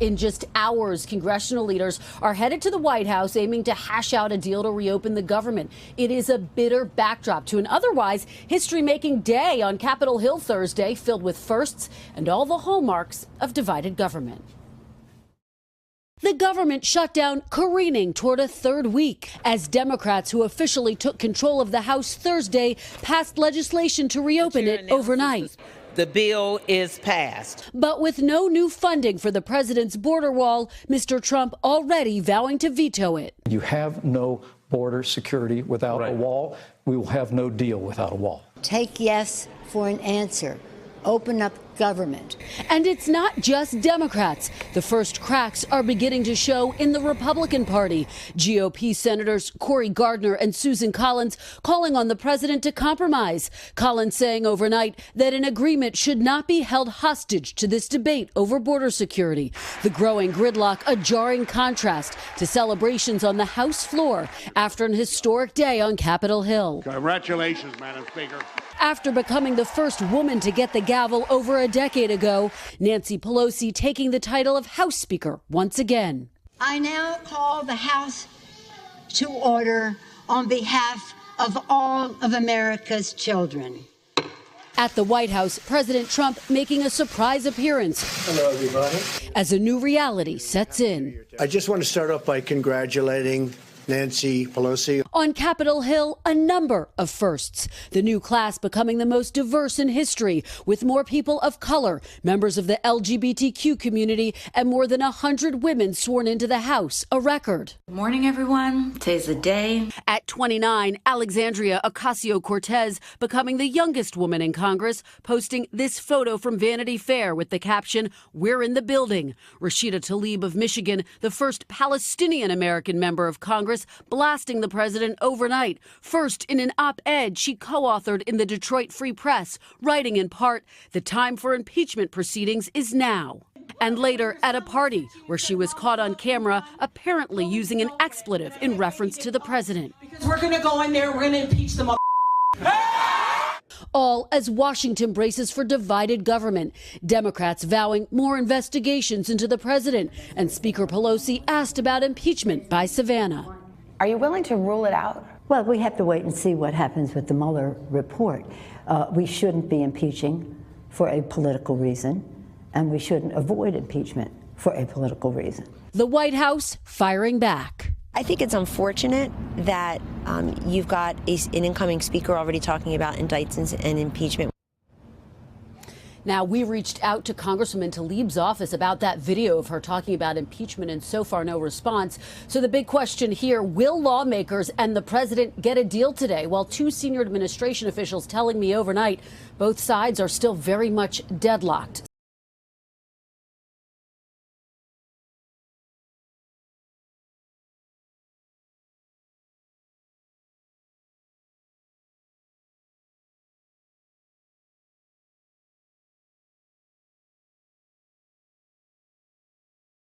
In just hours, congressional leaders are headed to the White House aiming to hash out a deal to reopen the government. It is a bitter backdrop to an otherwise history-making day on Capitol Hill Thursday, filled with firsts and all the hallmarks of divided government. The government shutdown careening toward a third week as Democrats who officially took control of the House Thursday passed legislation to reopen it overnight. The bill is passed. But with no new funding for the president's border wall, Mr. Trump already vowing to veto it. You have no border security without a wall. We will have no deal without a wall. Take yes for an answer. Open up government. And it's not just Democrats. The first cracks are beginning to show in the Republican Party. GOP Senators Cory Gardner and Susan Collins calling on the president to compromise. Collins saying overnight that an agreement should not be held hostage to this debate over border security. The growing gridlock a jarring contrast to celebrations on the House floor after an historic day on Capitol Hill. Congratulations, Madam Speaker. After becoming the first woman to get the gavel over a decade ago, Nancy Pelosi taking the title of House Speaker once again. I now call the House to order on behalf of all of America's children. At the White House, President Trump making a surprise appearance. Hello, everybody. As a new reality sets in. I just want to start off by congratulating Nancy Pelosi. On Capitol Hill, a number of firsts. The new class becoming the most diverse in history, with more people of color, members of the LGBTQ community, and more than 100 women sworn into the House, a record. Good morning, everyone. Today's the day. At 29, Alexandria Ocasio-Cortez becoming the youngest woman in Congress, posting this photo from Vanity Fair with the caption, "We're in the building." Rashida Tlaib of Michigan, the first Palestinian-American member of Congress, blasting the president overnight. First, in an op-ed she co-authored in the Detroit Free Press, writing in part, "The time for impeachment proceedings is now." And later at a party where she was caught on camera apparently using an expletive in reference to the president. Because we're going to go in there, we're going to impeach them. All as Washington braces for divided government. Democrats vowing more investigations into the president. And Speaker Pelosi asked about impeachment by Savannah. Are you willing to rule it out? Well, we have to wait and see what happens with the Mueller report. We shouldn't be impeaching for a political reason, and we shouldn't avoid impeachment for a political reason. The White House firing back. I think it's unfortunate that you've got an incoming speaker already talking about indictments and impeachment. Now, we reached out to Congresswoman Tlaib's office about that video of her talking about impeachment, and so far no response. So the big question here, will lawmakers and the president get a deal today? Well, two senior administration officials telling me overnight both sides are still very much deadlocked.